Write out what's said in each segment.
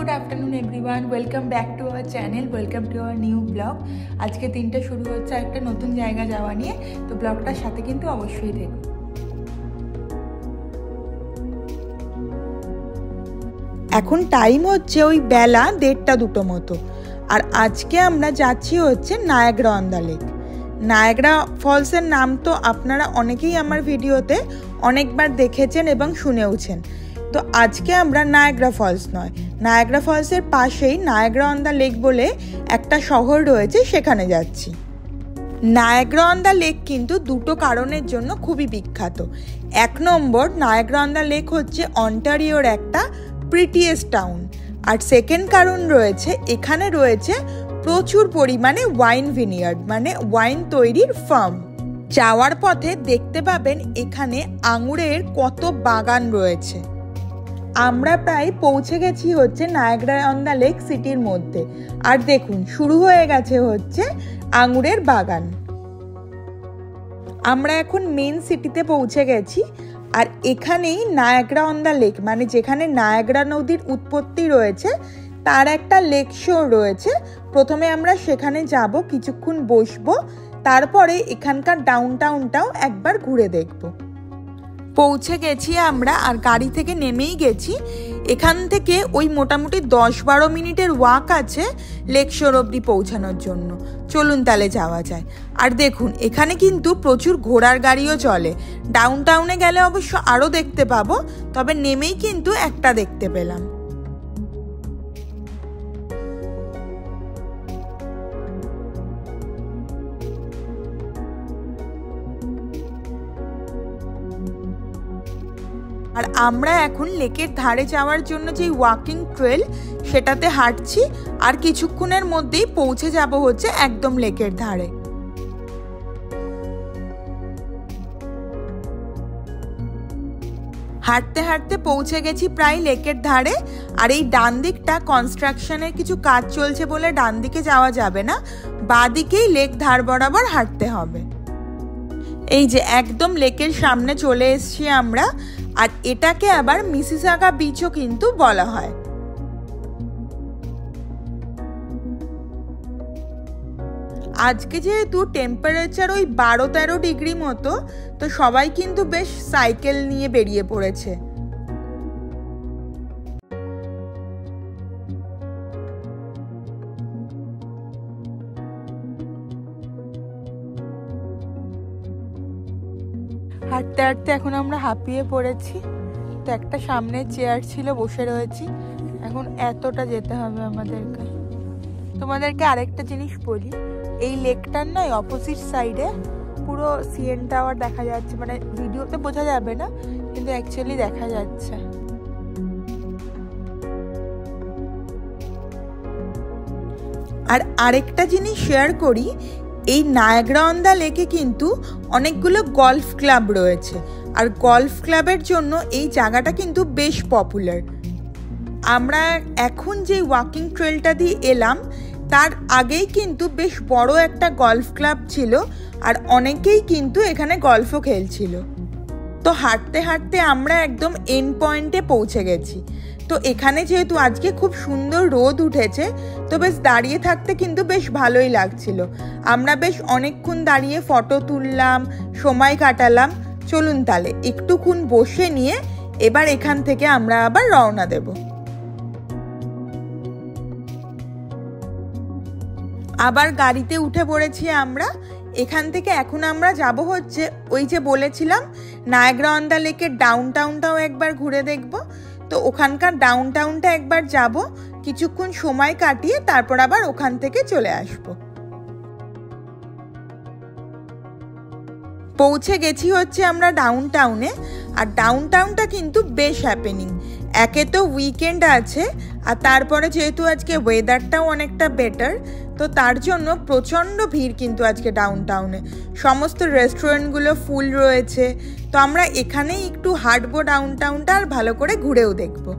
Good afternoon everyone welcome back to our channel welcome to our new blog. আজকে দিনটা শুরু হচ্ছে একটা নতুন জায়গা যাওয়া নিয়ে, তো ব্লগটার সাথে কিন্তু অবশ্যই থেকো। এখন টাইম হচ্ছে ওই বেলা 1:30-2 মতো, আর আজকে আমরা যাচ্ছি হচ্ছে Niagara on the lake. Niagara ফলসের নাম তো আপনারা অনেকেই আমার ভিডিওতে অনেকবার দেখেছেন এবং শুনেওছেন। তো আজকে আমরা নায়াগ্রা ফলস নয়, নায়াগ্রা ফলসের পাশেই নায়াগ্রা অন দ্য লেক বলে একটা শহর রয়েছে, সেখানে যাচ্ছি। নায়াগ্রা অন দ্য লেক কিন্তু দুটো কারণের জন্য খুবই বিখ্যাত। 1 নম্বর, নায়াগ্রা অন দ্য লেক হচ্ছে অন্টারিওর একটা প্রিটিয়েস্ট টাউন, আর সেকেন্ড কারণ রয়েছে এখানে রয়েছে প্রচুর পরিমাণে ওয়াইন ভিনিয়ার্ড, মানে ওয়াইন তৈরির ফার্ম। যাওয়ার পথে দেখতে পাবেন এখানে আঙুরের কত বাগান রয়েছে। আমরা প্রায় পৌঁছে গেছি হচ্ছে নায়াগ্রা অন দ্য লেক সিটির মধ্যে, আর দেখুন শুরু হয়ে গেছে হচ্ছে আঙুরের বাগান। আমরা এখন মেন সিটিতে পৌঁছে গেছি, আর এখানেই নায়াগ্রা অন দ্য লেক, মানে যেখানে নায়াগ্রা নদীর উৎপত্তি রয়েছে তার একটা লেক শো রয়েছে। প্রথমে আমরা সেখানে যাব, কিছুক্ষণ বসবো, তারপরে এখানকার ডাউনটাউনটাও একবার ঘুরে দেখব। পৌঁছে গেছি আমরা, আর গাড়ি থেকে নেমেই গেছি। এখান থেকে ওই মোটামুটি 10-12 মিনিটের ওয়াক আছে লেক শোর অবধি পৌঁছানোর জন্য। চলুন তাহলে যাওয়া যায়। আর দেখুন এখানে কিন্তু প্রচুর ঘোড়ার গাড়িও চলে। ডাউনটাউনে গেলে অবশ্য আরও দেখতে পাবো, তবে নেমেই কিন্তু একটা দেখতে পেলাম। আর আমরা এখন লেকের ধারে যাওয়ার জন্য যে ওয়াকিং ট্রেল সেটাতে হাঁটছি, আর কিছুক্ষণের মধ্যেই পৌঁছে যাব হচ্ছে একদম লেকের ধারে। হাঁটতে হাঁটতে পৌঁছে গেছি প্রায় লেকের ধারে, আর এই ডান দিকটা কনস্ট্রাকশনের কিছু কাজ চলছে বলে ডান দিকে যাওয়া যাবে না, বাঁ দিকেই লেক ধার বরাবর হাঁটতে হবে। এই যে একদম লেকের সামনে চলে এসেছি আমরা, আর এটাকে আবার মিসিসাগা বিচও কিন্তু বলা হয়। আজকে যেহেতু টেম্পারেচার ওই 12-13 ডিগ্রি মতো, তো সবাই কিন্তু বেশ সাইকেল নিয়ে বেরিয়ে পড়েছে। হাঁটতে হাঁটতে এখন আমরা হাঁপিয়ে পড়েছি, তো একটা সামনে চেয়ার ছিল, বসে রয়েছি। এখন এতটা যেতে হবে আমাদেরকে। তোমাদেরকে আরেকটা জিনিস বলি, এই লেকটার নয় অপোজিট সাইডে পুরো সিএন টাওয়ার দেখা যাচ্ছে, মানে ভিডিওতে বোঝা যাবে না কিন্তু অ্যাকচুয়ালি দেখা যাচ্ছে। আর আরেকটা জিনিস শেয়ার করি, এই নায়াগ্রা অন দ্য লেকে কিন্তু অনেকগুলো গলফ ক্লাব রয়েছে, আর গলফ ক্লাবের জন্য এই জায়গাটা কিন্তু বেশ পপুলার। আমরা এখন যে ওয়াকিং ট্রেলটা দিয়ে এলাম তার আগেই কিন্তু বেশ বড় একটা গলফ ক্লাব ছিল, আর অনেকেই কিন্তু এখানে গলফও খেলছিল। তো হাঁটতে হাঁটতে আমরা একদম এন্ড পয়েন্টে পৌঁছে গেছি। তো এখানে যেহেতু আজকে খুব সুন্দর রোদ উঠেছে, তো বেশ দাঁড়িয়ে থাকতে কিন্তু বেশ ভালোই লাগছিল। আমরা বেশ অনেকক্ষণ দাঁড়িয়ে ফটো তুললাম, সময় কাটালাম। চলুন তাহলে একটুক্ষণ বসে নিয়ে এবার এখান থেকে আমরা আবার রওনা দেব। আবার গাড়িতে উঠে পড়েছি আমরা। এখান থেকে এখন আমরা যাব হচ্ছে ওই যে বলেছিলাম নায়াগ্রা অন দ্য লেকের ডাউনটাউনটাও একবার ঘুরে দেখব। তো ওখানকার ডাউনটাউনটা একবার যাব, কিছুক্ষণ সময় কাটিয়ে তারপর আবার ওখান থেকে চলে আসব। পৌঁছে গেছি হচ্ছে আমরা ডাউনটাউনে, আর ডাউনটাউনটা কিন্তু বেশ হ্যাপেনিং। একে তো উইকেন্ড আছে, আর তারপরে যেহেতু আজকে ওয়েদারটাও অনেকটা বেটার, তো তার জন্য প্রচণ্ড ভিড় কিন্তু আজকে ডাউনটাউনে। সমস্ত রেস্টুরেন্টগুলো ফুল রয়েছে। তো আমরা এখানেই একটু হাঁটবো ডাউনটাউনটা, আর ভালো করে ঘুরেও দেখবো।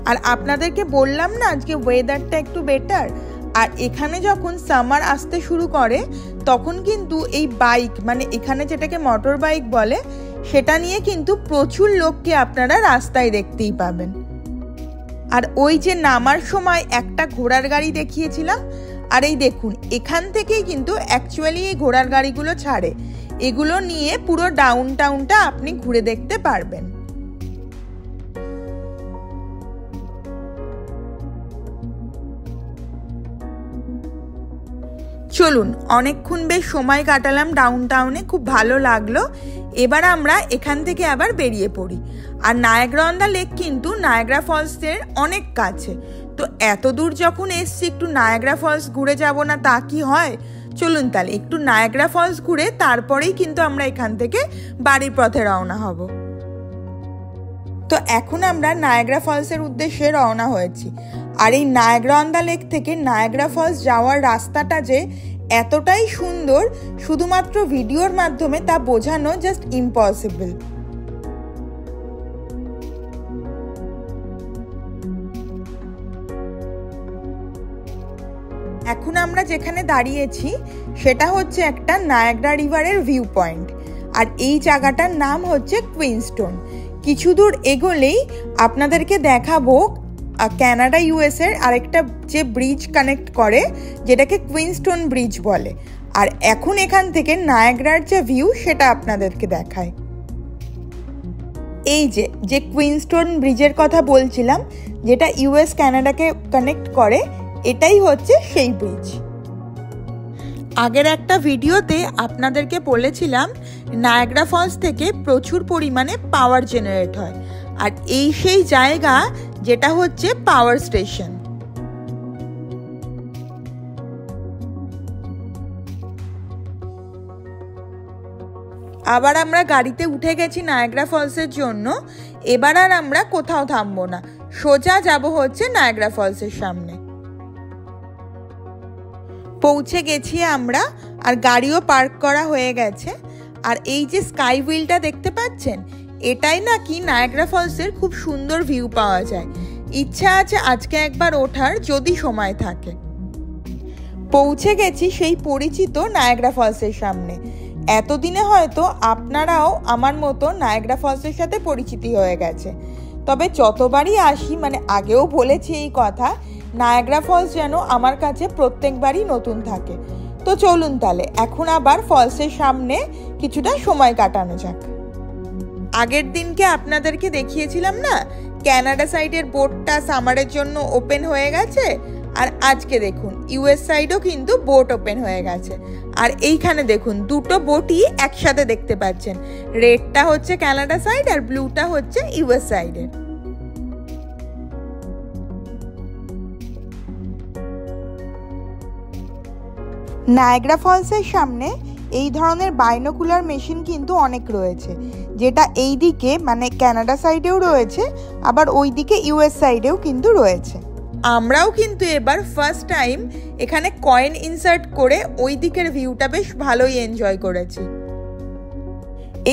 আর আপনাদেরকে বললাম না আজকে ওয়েদারটা একটু বেটার, আর এখানে যখন সামার আসতে শুরু করে তখন কিন্তু এই বাইক মানে এখানে যেটাকে মোটর বাইক বলে সেটা নিয়ে কিন্তু প্রচুর লোককে আপনারা রাস্তায় দেখতেই পাবেন। আর ওই যে নামার সময় একটা ঘোড়ার গাড়ি দেখিয়েছিলাম, আর এই দেখুন এখান থেকেই কিন্তু অ্যাকচুয়ালি এই ঘোড়ার গাড়িগুলো ছাড়ে, এগুলো নিয়ে পুরো ডাউন টাউনটা আপনি ঘুরে দেখতে পারবেন। চলুন, অনেকক্ষণ বেশ সময় কাটালাম ডাউন টাউনে, খুব ভালো লাগলো। এবার আমরা এখান থেকে আবার বেরিয়ে পড়ি। আর নায়াগ্রা অন দ্য লেক কিন্তু নায়াগ্রা ফলসের অনেক কাছে, তো এত দূর যখন এসছি একটু নায়াগ্রা ফলস ঘুরে যাব না তা কি হয়? চলুন তাহলে একটু নায়াগ্রা ফলস ঘুরে তারপরেই কিন্তু আমরা এখান থেকে বাড়ির পথে রওনা হব। তো এখন আমরা নায়াগ্রা ফলসের উদ্দেশ্যে রওনা হয়েছি। আর এই নায়াগ্রা অন দ্য লেক থেকে নায়াগ্রা ফলস যাওয়ার রাস্তাটা যে এতটাই সুন্দর, শুধুমাত্র ভিডিওর মাধ্যমে তা বোঝানো জাস্ট ইম্পসিবল। এখন আমরা যেখানে দাঁড়িয়েছি সেটা হচ্ছে একটা নায়াগ্রা রিভারের ভিউ পয়েন্ট, আর এই জায়গাটার নাম হচ্ছে কুইনস্টোন। কিছু দূর এগোলেই আপনাদেরকে দেখাবো কানাডা ইউএসের আরেকটা যে ব্রিজ কানেক্ট করে যেটাকে কুইনস্টোন ব্রিজ বলে। আর এখন এখান থেকে নায়াগ্রার যে ভিউ সেটা আপনাদেরকে দেখায়। এই যে কুইনস্টোন ব্রিজের কথা বলছিলাম, যেটা ইউএস কানাডাকে কানেক্ট করে, এটাই হচ্ছে সেই ব্রিজ। আগের একটা ভিডিওতে আপনাদেরকে বলেছিলাম নায়াগ্রা ফলস থেকে প্রচুর পরিমাণে পাওয়ার জেনারেট হয়, আর এই সেই জায়গা যেটা হচ্ছে পাওয়ার স্টেশন। আবার আমরা গাড়িতে উঠে গেছি নায়াগ্রা ফলসের জন্য। এবার আর আমরা কোথাও থামবো না, সোজা যাব হচ্ছে নায়াগ্রা ফলসের সামনে। পৌঁছে গেছি আমরা, আর গাড়িও পার্ক করা হয়ে গেছে। আর এই যে স্কাই হুইলটা দেখতে পাচ্ছেন, এটাই নাকি নায়াগ্রা ফলসের খুব সুন্দর ভিউ পাওয়া যায়। ইচ্ছা আছে আজকে একবার ওঠার, যদি সময় থাকে। পৌঁছে গেছি সেই পরিচিত নায়াগ্রা ফলসের সামনে। এতদিনে হয়তো আপনারাও আমার মতো নায়াগ্রা ফলসের সাথে পরিচিতি হয়ে গেছে, তবে যতবারই আসি, মানে আগেও বলেছি এই কথা, নায়াগ্রা ফলস যেন আমার কাছে প্রত্যেকবারই নতুন থাকে। তো চলুন তাহলে এখন আবার ফলসের সামনে কিছুটা সময় কাটানো যাক। আগের দিনকে আপনাদেরকে দেখিয়েছিলাম না কানাডা সাইডের বোটটা সামারের জন্য ওপেন হয়ে গেছে, আর আজকে দেখুন ইউএস সাইডও কিন্তু বোট ওপেন হয়ে গেছে। আর এইখানে দেখুন দুটো বোটই একসাথে দেখতে পাচ্ছেন, রেডটা হচ্ছে কানাডা সাইড আর ব্লুটা হচ্ছে ইউএস সাইডের। নায়াগ্রা ফলসের সামনে এই ধরনের বাইনোকুলার মেশিন কিন্তু অনেক রয়েছে, যেটা এই দিকে মানে কানাডা সাইডেও রয়েছে, আবার ওই দিকে ইউএস সাইডেও কিন্তু রয়েছে। আমরাও কিন্তু এবার ফার্স্ট টাইম এখানে কয়েন ইনসার্ট করে ওই দিকের ভিউটা বেশ ভালোই এনজয় করেছি।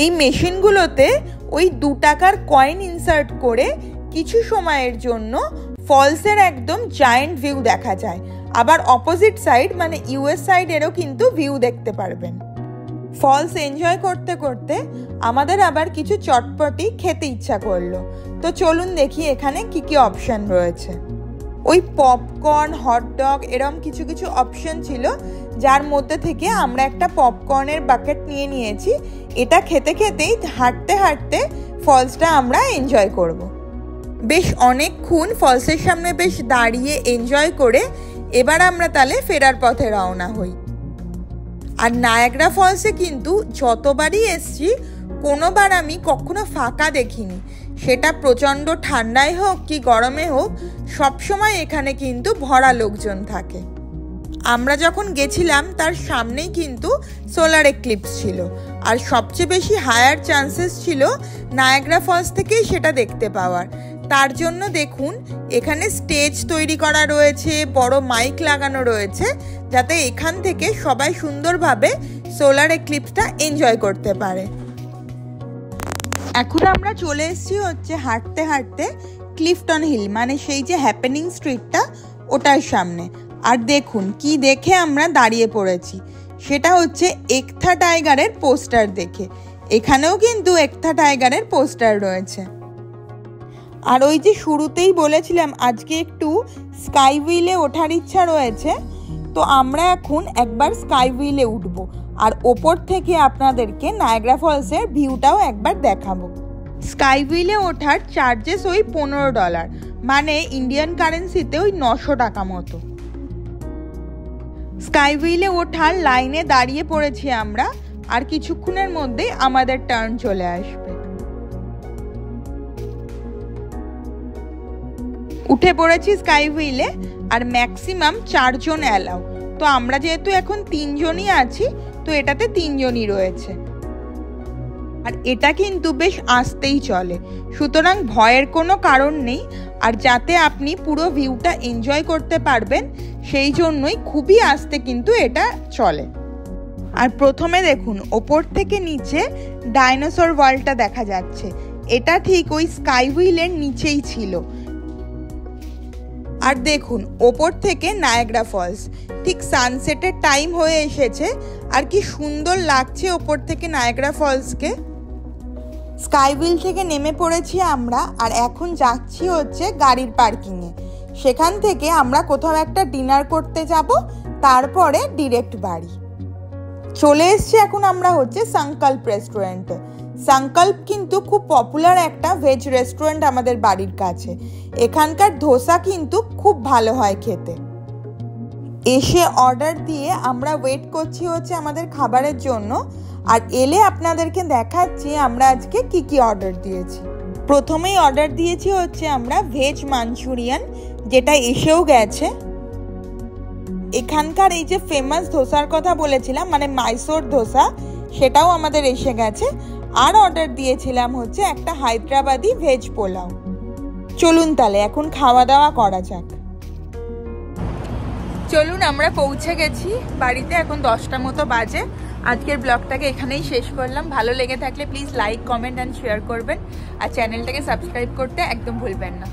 এই মেশিনগুলোতে ওই 2 টাকার কয়েন ইনসার্ট করে কিছু সময়ের জন্য ফলসের একদম জায়েন্ট ভিউ দেখা যায়, আবার অপোজিট সাইড মানে ইউএস সাইডেরও কিন্তু ভিউ দেখতে পারবেন। ফলস এনজয় করতে করতে আমাদের আবার কিছু চটপটি খেতে ইচ্ছা করলো, তো চলুন দেখি এখানে কি কি অপশন রয়েছে। ওই পপকর্ন, হটডগ এরকম কিছু কিছু অপশন ছিল, যার মধ্যে থেকে আমরা একটা পপকর্নের বাকেট নিয়ে নিয়েছি। এটা খেতে খেতেই হাঁটতে হাঁটতে ফলসটা আমরা এনজয় করব। বেশ অনেকক্ষণ ফলসের সামনে বেশ দাঁড়িয়ে এনজয় করে এবার আমরা তাহলে ফেরার পথে রওনা হই। আর নায়াগ্রা ফলসে কিন্তু যতবারই এসছি কোনোবার আমি কখনো ফাঁকা দেখিনি, সেটা প্রচণ্ড ঠান্ডায় হোক কি গরমে হোক, সবসময় এখানে কিন্তু ভরা লোকজন থাকে। আমরা যখন গেছিলাম তার সামনেই কিন্তু সোলার এক্লিপস ছিল, আর সবচেয়ে বেশি হায়ার চান্সেস ছিল নায়াগ্রা ফলস থেকেই সেটা দেখতে পাওয়ার। তার জন্য দেখুন এখানে স্টেজ তৈরি করা রয়েছে, বড় মাইক লাগানো রয়েছে, যাতে এখান থেকে সবাই সুন্দরভাবে সোলার এক্লিপসটা এনজয় করতে পারে। এখন আমরা চলে এসেছি হচ্ছে হাঁটতে হাঁটতে ক্লিফটন হিল মানে সেই যে হ্যাপেনিং স্ট্রিটটা ওটার সামনে। আর দেখুন কি দেখে আমরা দাঁড়িয়ে পড়েছি, সেটা হচ্ছে একথা টাইগারের পোস্টার দেখে। এখানেও কিন্তু একথা টাইগারের পোস্টার রয়েছে। আর ওই যে শুরুতেই বলেছিলাম আজকে একটু স্কাই হুইলে ওঠার ইচ্ছা রয়েছে, তো আমরা এখন একবার স্কাই হুইলে উঠবো আর ওপর থেকে আপনাদেরকে নায়াগ্রা ফলসের ভিউটাও একবার দেখাবো। স্কাই হুইলে ওঠার চার্জেস ওই $15, মানে ইন্ডিয়ান কারেন্সিতে ওই 900 টাকা মতো। স্কাই হুইলে ওঠার লাইনে দাঁড়িয়ে পড়েছি আমরা, আর কিছুক্ষণের মধ্যেই আমাদের টার্ন চলে আসবে। উঠে পড়েছি স্কাই হুইলে, আর ম্যাক্সিমাম 4 জন অ্যালাউ। তো আমরা যেহেতু এখন 3 জনই আছি, তো এটাতে 3 জনই রয়েছে। আর এটা কিন্তু বেশ আস্তেই চলে, সুতরাং ভয়ের কোনো কারণ নেই। আর যাতে আপনি পুরো ভিউটা এনজয় করতে পারবেন সেই জন্যই খুবই আস্তে কিন্তু এটা চলে। আর প্রথমে দেখুন ওপর থেকে নিচে ডাইনোসর ওয়ার্ল্ডটা দেখা যাচ্ছে। এটা ঠিক ওই স্কাই হুইলের নিচেই ছিল। আর দেখুন ওপর থেকে নায়াগ্রা ফলস, ঠিক সানসেটের টাইম হয়ে এসেছে, আর কি সুন্দর লাগছে ওপর থেকে নায়াগ্রা ফলসকে। স্কাই হুইল থেকে নেমে পড়েছি আমরা, আর এখন যাচ্ছি হচ্ছে গাড়ির পার্কিংয়ে। সেখান থেকে আমরা কোথাও একটা ডিনার করতে যাব, তারপরে ডিরেক্ট বাড়ি। চলে এসছি এখন আমরা হচ্ছে সংকল্প রেস্টুরেন্টে। সংকল্প কিন্তু খুব পপুলার একটা ভেজ রেস্টুরেন্ট আমাদের বাড়ির কাছে। এখানকার ধোসা কিন্তু খুব ভালো হয় খেতে। এসে অর্ডার দিয়ে আমরা ওয়েট করছি হচ্ছে আমাদের খাবারের জন্য। আর এলে আপনাদেরকে দেখাচ্ছি আমরা আজকে কি কি অর্ডার দিয়েছি। প্রথমেই অর্ডার দিয়েছি হচ্ছে আমরা ভেজ মাঞ্চুরিয়ান, যেটা এসেও গেছে। এখানকার এই যে ফেমাস ধোসার কথা বলেছিলাম, মানে মাইসোর ধোসা, সেটাও আমাদের এসে গেছে। আর অর্ডার দিয়েছিলাম হচ্ছে একটা হায়দ্রাবাদি ভেজ পোলাও। চলুন তাহলে এখন খাওয়া দাওয়া করা যাক। চলুন আমরা পৌঁছে গেছি বাড়িতে, এখন 10টা মতো বাজে। আজকের ব্লগটাকে এখানেই শেষ করলাম। ভালো লেগে থাকলে please like, comment and share করবেন, আর চ্যানেলটাকে সাবস্ক্রাইব করতে একদম ভুলবেন না।